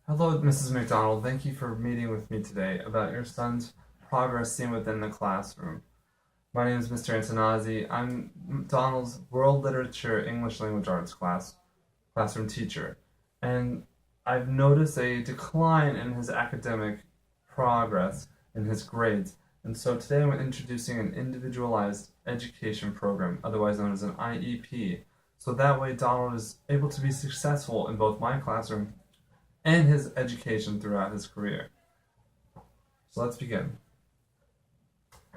Hello, Mrs. McDonald. Thank you for meeting with me today about your son's progress seen within the classroom. My name is Mr. Antonazzi. I'm Donald's World Literature English Language Arts classroom teacher, and I've noticed a decline in his academic progress in his grades. And so today I'm introducing an individualized education program, otherwise known as an IEP. So that way Donald is able to be successful in both my classroom and his education throughout his career. So let's begin.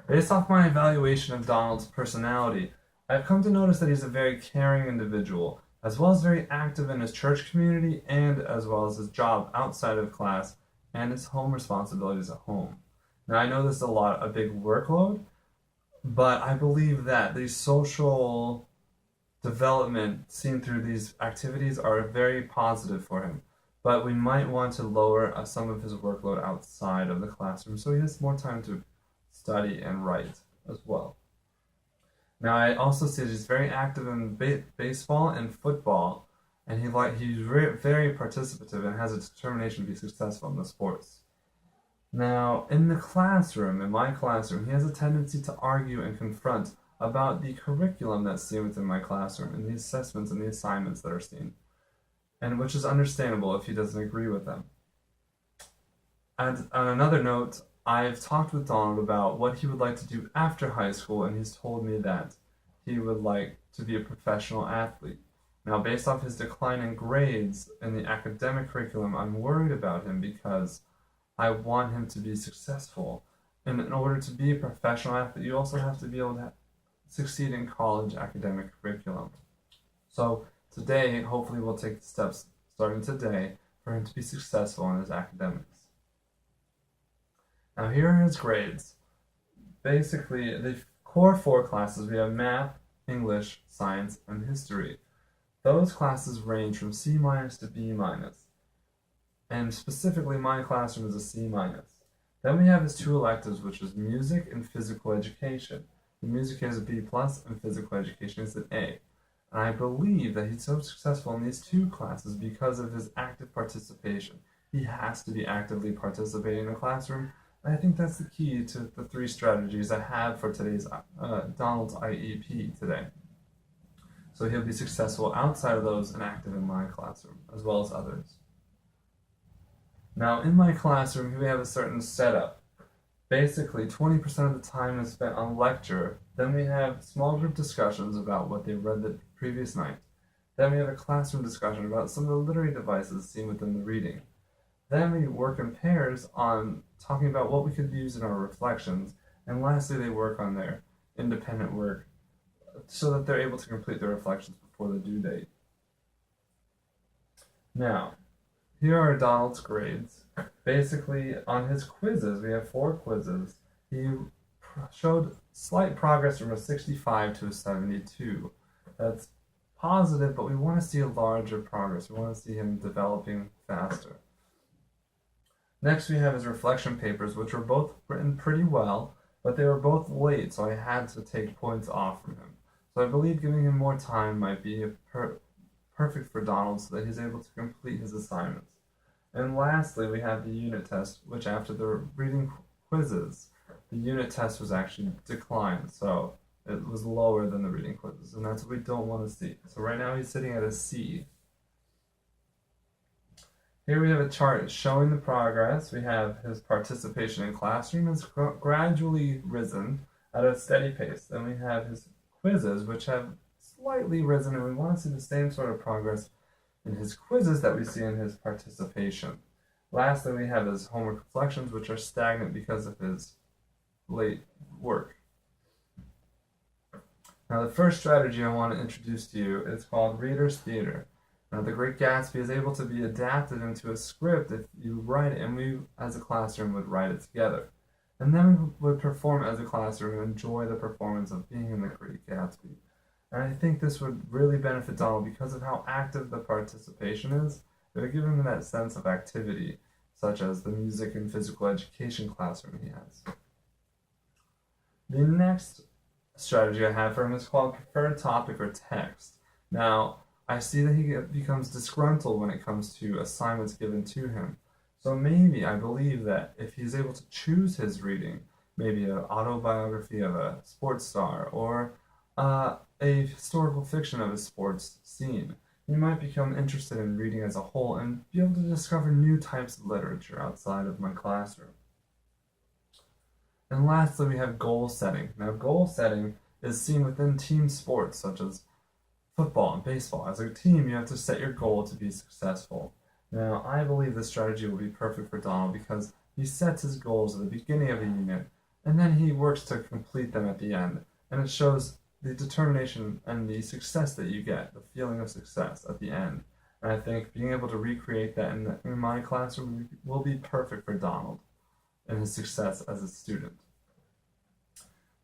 Based off my evaluation of Donald's personality, I've come to notice that he's a very caring individual, as well as very active in his church community and as well as his job outside of class and his home responsibilities at home. Now I know this is a big workload, but I believe that the social development seen through these activities are very positive for him. But we might want to lower some of his workload outside of the classroom so he has more time to study and write as well. Now, I also see that he's very active in baseball and football, and he's very participative and has a determination to be successful in the sports. Now, in my classroom, he has a tendency to argue and confront about the curriculum that's seen within my classroom and the assessments and the assignments that are seen, and which is understandable if he doesn't agree with them. And on another note, I've talked with Donald about what he would like to do after high school, and he's told me that he would like to be a professional athlete. Now, based off his decline in grades in the academic curriculum, I'm worried about him because I want him to be successful. And in order to be a professional athlete, you also have to be able to succeed in college academic curriculum. So today, hopefully we'll take the steps starting today for him to be successful in his academics. Now here are his grades. Basically, the core four classes, we have math, English, science, and history. Those classes range from C minus to B minus. And specifically, my classroom is a C minus. Then we have his two electives, which is music and physical education. The music is a B plus, and physical education is an A. And I believe that he's so successful in these two classes because of his active participation. He has to be actively participating in the classroom. And I think that's the key to the three strategies I have for today's Donald's IEP today. So he'll be successful outside of those and active in my classroom, as well as others. Now, in my classroom, we have a certain setup. Basically, 20% of the time is spent on lecture. Then we have small group discussions about what they read the previous night. Then we have a classroom discussion about some of the literary devices seen within the reading. Then we work in pairs on talking about what we could use in our reflections. And lastly, they work on their independent work so that they're able to complete their reflections before the due date. Now, here are Donald's grades. Basically, on his quizzes, we have 4 quizzes. He showed slight progress from a 65 to a 72. That's positive, but we want to see a larger progress. We want to see him developing faster. Next, we have his reflection papers, which were both written pretty well, but they were both late, so I had to take points off from him. So I believe giving him more time might be perfect for Donald so that he's able to complete his assignments. And lastly, we have the unit test, which after the reading quizzes, the unit test was actually declined, so it was lower than the reading quizzes, and that's what we don't want to see. So right now he's sitting at a C. Here we have a chart showing the progress. We have his participation in classroom has gradually risen at a steady pace. Then we have his quizzes, which have slightly risen, and we want to see the same sort of progress in his quizzes that we see in his participation. Lastly, we have his homework reflections, which are stagnant because of his late work. Now, the first strategy I want to introduce to you is called Reader's Theater. Now, The Great Gatsby is able to be adapted into a script if you write it, and we, as a classroom, would write it together. And then we would perform as a classroom and enjoy the performance of being in The Great Gatsby. And I think this would really benefit Donald because of how active the participation is. It would give him that sense of activity, such as the music and physical education classroom he has. The next strategy I have for him is called preferred topic or text. Now, I see that he becomes disgruntled when it comes to assignments given to him. So maybe I believe that if he's able to choose his reading, maybe an autobiography of a sports star or a historical fiction of a sports scene, he might become interested in reading as a whole and be able to discover new types of literature outside of my classroom. And lastly, we have goal setting. Now, goal setting is seen within team sports such as football and baseball. As a team, you have to set your goal to be successful. Now, I believe this strategy will be perfect for Donald because he sets his goals at the beginning of a unit and then he works to complete them at the end. And it shows the determination and the success that you get, the feeling of success at the end. And I think being able to recreate that in my classroom will be perfect for Donald and his success as a student.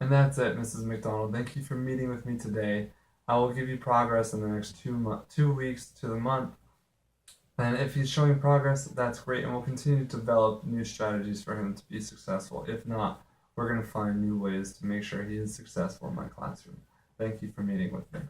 And that's it, Mrs. McDonald. Thank you for meeting with me today. I will give you progress in the next 2 weeks to the month. And if he's showing progress, that's great, and we'll continue to develop new strategies for him to be successful. If not, we're going to find new ways to make sure he is successful in my classroom. Thank you for meeting with me.